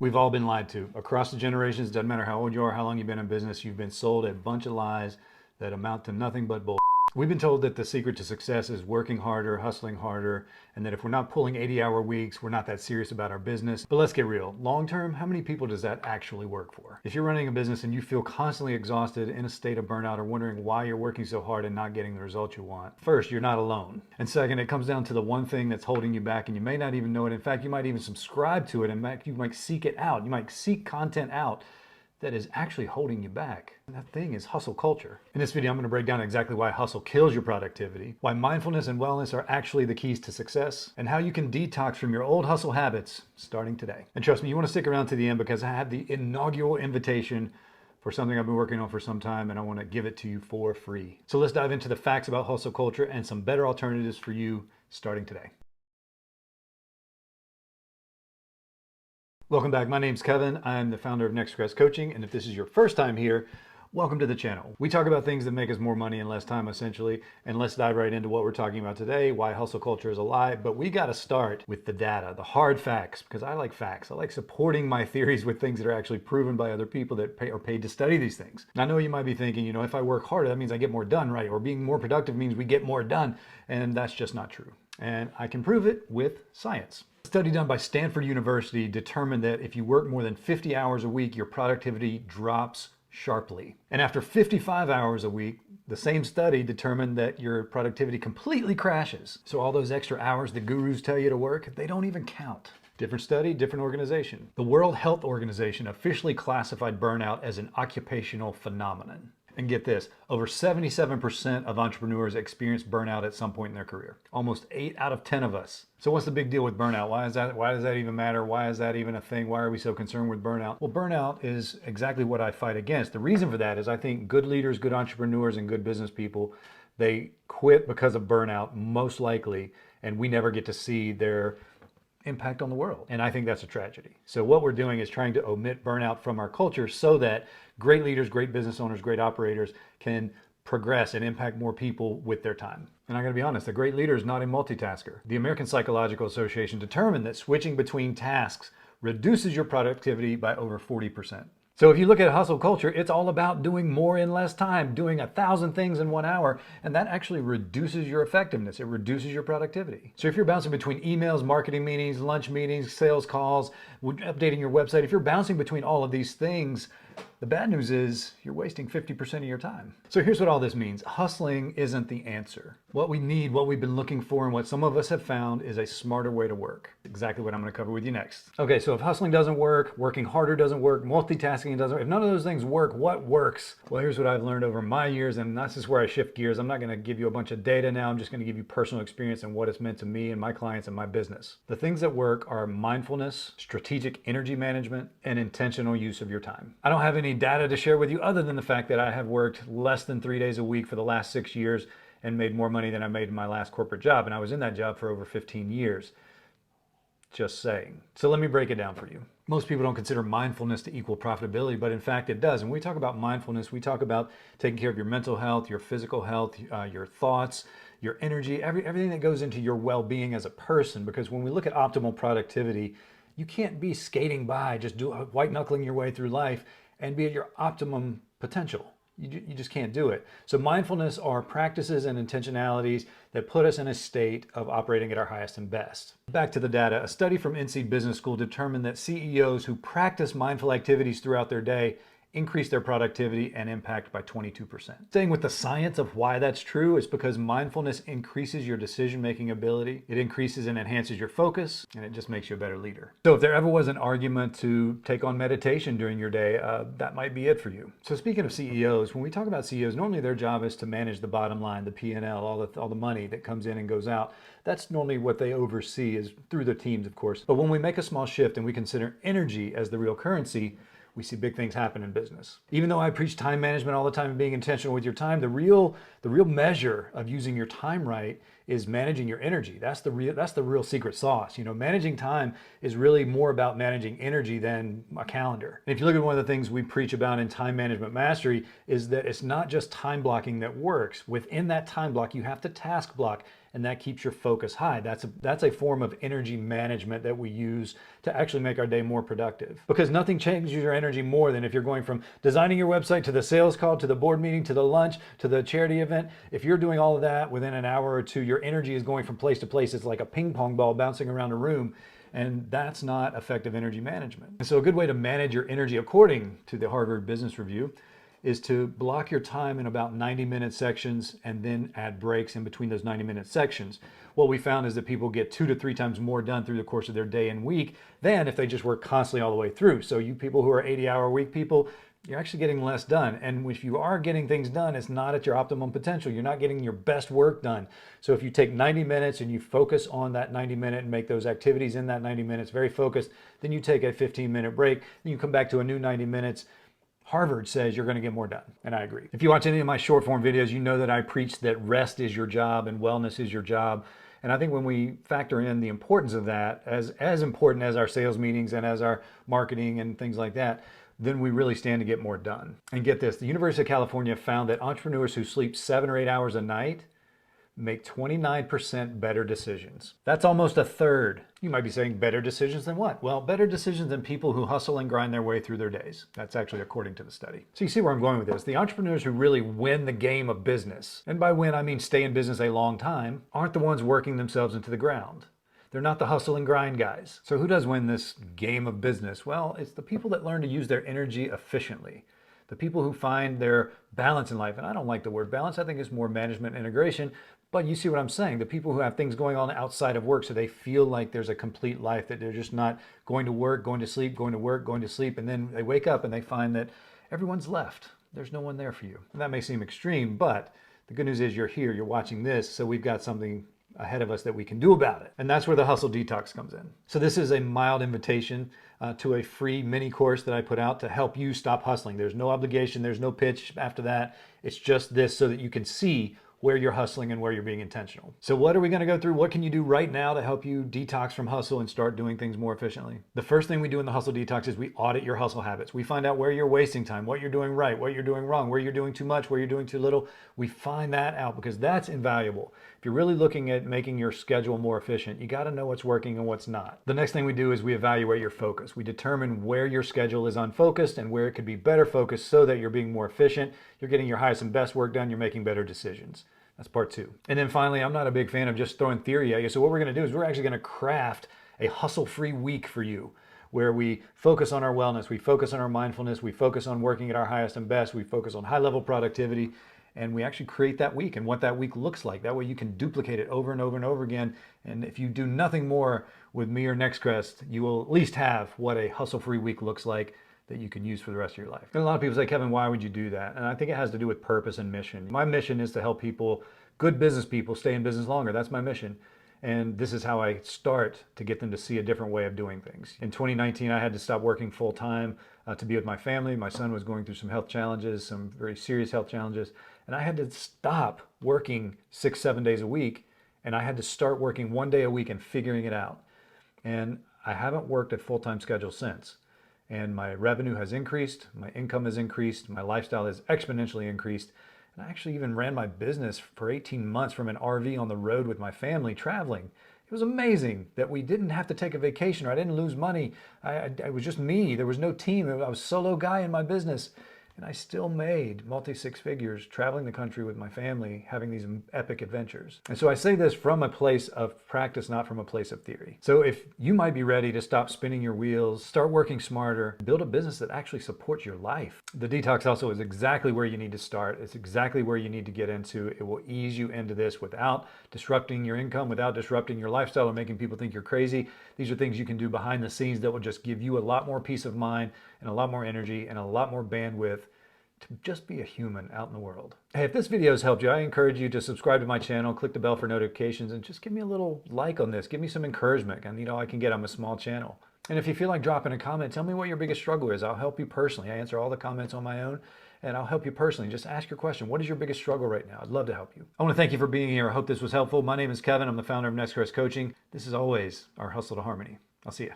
We've all been lied to. Across the generations, doesn't matter how old you are, how long you've been in business, you've been sold a bunch of lies that amount to nothing but bull. We've been told that the secret to success is working harder, hustling harder, and that if we're not pulling 80-hour weeks, we're not that serious about our business. But let's get real. Long term, how many people does that actually work for? If you're running a business and you feel constantly exhausted, in a state of burnout, or wondering why you're working so hard and not getting the results you want, first, you're not alone. And second, it comes down to the one thing that's holding you back, and you may not even know it. In fact, you might even subscribe to it, and you might seek it out. You might seek content out that is actually holding you back. And that thing is hustle culture. In this video, I'm going to break down exactly why hustle kills your productivity, why mindfulness and wellness are actually the keys to success, and how you can detox from your old hustle habits starting today. And trust me, you want to stick around to the end because I have the inaugural invitation for something I've been working on for some time, and I want to give it to you for free. So let's dive into the facts about hustle culture and some better alternatives for you starting today. Welcome back. My name's Kevin. I'm the founder of Next Progress Coaching, and if this is your first time here, welcome to the channel. We talk about things that make us more money in less time, essentially, and let's dive right into what we're talking about today, why hustle culture is a lie. But we got to start with the data, the hard facts, because I like facts. I like supporting my theories with things that are actually proven by other people that are paid to study these things. And I know you might be thinking, if I work harder, that means I get more done, right? Or being more productive means we get more done, and that's just not true. And I can prove it with science. A study done by Stanford University determined that if you work more than 50 hours a week, your productivity drops sharply. And after 55 hours a week, the same study determined that your productivity completely crashes. So all those extra hours the gurus tell you to work, they don't even count. Different study, different organization. The World Health Organization officially classified burnout as an occupational phenomenon. And get this, over 77% of entrepreneurs experience burnout at some point in their career. Almost 8 out of 10 of us. So what's the big deal with burnout? Why does that even matter? Why is that even a thing? Why are we so concerned with burnout? Well, burnout is exactly what I fight against. The reason for that is I think good leaders, good entrepreneurs, and good business people, they quit because of burnout, most likely, and we never get to see their impact on the world. And I think that's a tragedy. So what we're doing is trying to omit burnout from our culture so that great leaders, great business owners, great operators can progress and impact more people with their time. And I'm going to be honest, a great leader is not a multitasker. The American Psychological Association determined that switching between tasks reduces your productivity by over 40%. So if you look at hustle culture, it's all about doing more in less time, doing 1,000 things in 1 hour, and that actually reduces your effectiveness. It reduces your productivity. So if you're bouncing between emails, marketing meetings, lunch meetings, sales calls, updating your website, if you're bouncing between all of these things, the bad news is you're wasting 50% of your time. So here's what all this means. Hustling isn't the answer. What we need, what we've been looking for, and what some of us have found is a smarter way to work. Exactly what I'm going to cover with you next. Okay, so if hustling doesn't work, working harder doesn't work, multitasking doesn't work, if none of those things work, what works? Well, here's what I've learned over my years, and this is where I shift gears. I'm not going to give you a bunch of data now. I'm just going to give you personal experience and what it's meant to me and my clients and my business. The things that work are mindfulness, strategic energy management, and intentional use of your time. I don't have any data to share with you other than the fact that I have worked less than 3 days a week for the last 6 years and made more money than I made in my last corporate job. And I was in that job for over 15 years. Just saying. So let me break it down for you. Most people don't consider mindfulness to equal profitability, but in fact it does. And when we talk about mindfulness, we talk about taking care of your mental health, your physical health, your thoughts, your energy, everything that goes into your well-being as a person. Because when we look at optimal productivity, you can't be skating by, just white knuckling your way through life and be at your optimum potential. You just can't do it. So mindfulness are practices and intentionalities that put us in a state of operating at our highest and best. Back to the data, a study from NC Business School determined that CEOs who practice mindful activities throughout their day increase their productivity and impact by 22%. Staying with the science of why that's true is because mindfulness increases your decision-making ability, it increases and enhances your focus, and it just makes you a better leader. So if there ever was an argument to take on meditation during your day, that might be it for you. So speaking of CEOs, when we talk about CEOs, normally their job is to manage the bottom line, the P&L, all the money that comes in and goes out. That's normally what they oversee, is through their teams, of course. But when we make a small shift and we consider energy as the real currency, we see big things happen in business. Even though I preach time management all the time and being intentional with your time, the real measure of using your time right is managing your energy. That's the real secret sauce. Managing time is really more about managing energy than a calendar. And if you look at one of the things we preach about in Time Management Mastery is that it's not just time blocking that works. Within that time block, you have to task block and that keeps your focus high. That's a form of energy management that we use to actually make our day more productive. Because nothing changes your energy more than if you're going from designing your website to the sales call, to the board meeting, to the lunch, to the charity event. If you're doing all of that within an hour or two, your energy is going from place to place. It's like a ping pong ball bouncing around a room. And that's not effective energy management. And so a good way to manage your energy, according to the Harvard Business Review, is to block your time in about 90-minute sections and then add breaks in between those 90-minute sections. What we found is that people get 2 to 3 times more done through the course of their day and week than if they just work constantly all the way through. So you people who are 80-hour-a-week people, you're actually getting less done. And if you are getting things done, it's not at your optimum potential. You're not getting your best work done. So if you take 90 minutes and you focus on that 90-minute and make those activities in that 90 minutes very focused, then you take a 15-minute break, then you come back to a new 90 minutes. Harvard says you're going to get more done, and I agree. If you watch any of my short form videos, you know that I preach that rest is your job and wellness is your job. And I think when we factor in the importance of that, as important as our sales meetings and as our marketing and things like that, then we really stand to get more done. And get this, the University of California found that entrepreneurs who sleep 7 or 8 hours a night make 29% better decisions. That's almost a third. You might be saying better decisions than what? Well, better decisions than people who hustle and grind their way through their days. That's actually according to the study. So you see where I'm going with this. The entrepreneurs who really win the game of business, and by win I mean stay in business a long time, aren't the ones working themselves into the ground. They're not the hustle and grind guys. So who does win this game of business? Well, it's the people that learn to use their energy efficiently. The people who find their balance in life. And I don't like the word balance. I think it's more management integration. But you see what I'm saying. The people who have things going on outside of work so they feel like there's a complete life, that they're just not going to work, going to sleep, going to work, going to sleep. And then they wake up and they find that everyone's left. There's no one there for you. And that may seem extreme, but the good news is you're here, you're watching this. So we've got something ahead of us that we can do about it. And that's where the Hustle Detox comes in. So this is a mild invitation to a free mini course that I put out to help you stop hustling. There's no obligation, there's no pitch after that. It's just this so that you can see where you're hustling and where you're being intentional. So what are we going to go through? What can you do right now to help you detox from hustle and start doing things more efficiently? The first thing we do in the Hustle Detox is we audit your hustle habits. We find out where you're wasting time, what you're doing right, what you're doing wrong, where you're doing too much, where you're doing too little. We find that out because that's invaluable. If you're really looking at making your schedule more efficient, you got to know what's working and what's not. The next thing we do is we evaluate your focus. We determine where your schedule is unfocused and where it could be better focused so that you're being more efficient, you're getting your highest and best work done, you're making better decisions. That's part 2. And then finally, I'm not a big fan of just throwing theory at you. So what we're going to do is we're actually going to craft a hustle-free week for you where we focus on our wellness, we focus on our mindfulness, we focus on working at our highest and best, we focus on high-level productivity, and we actually create that week and what that week looks like. That way you can duplicate it over and over and over again. And if you do nothing more with me or NextCrest, you will at least have what a hustle-free week looks like that you can use for the rest of your life. And a lot of people say, Kevin, why would you do that? And I think it has to do with purpose and mission. My mission is to help people, good business people, stay in business longer. That's my mission. And this is how I start to get them to see a different way of doing things. In 2019, I had to stop working full time to be with my family. My son was going through some health challenges, some very serious health challenges. And I had to stop working 6-7 days a week. And I had to start working 1 day a week and figuring it out. And I haven't worked a full-time schedule since. And my revenue has increased, my income has increased, my lifestyle has exponentially increased. And I actually even ran my business for 18 months from an RV on the road with my family traveling. It was amazing that we didn't have to take a vacation or I didn't lose money. It was just me. There was no team. I was a solo guy in my business. And I still made multi-six figures traveling the country with my family, having these epic adventures. And so I say this from a place of practice, not from a place of theory. So if you might be ready to stop spinning your wheels, start working smarter, build a business that actually supports your life, the detox also is exactly where you need to start. It's exactly where you need to get into. It will ease you into this without disrupting your income, without disrupting your lifestyle or making people think you're crazy. These are things you can do behind the scenes that will just give you a lot more peace of mind and a lot more energy and a lot more bandwidth to just be a human out in the world. Hey, if this video has helped you, I encourage you to subscribe to my channel, click the bell for notifications, and just give me a little like on this. Give me some encouragement. And I can get, I'm a small channel. And if you feel like dropping a comment, tell me what your biggest struggle is. I'll help you personally. I answer all the comments on my own, and I'll help you personally. Just ask your question. What is your biggest struggle right now? I'd love to help you. I want to thank you for being here. I hope this was helpful. My name is Kevin. I'm the founder of NextCrest Coaching. This is always our hustle to harmony. I'll see you.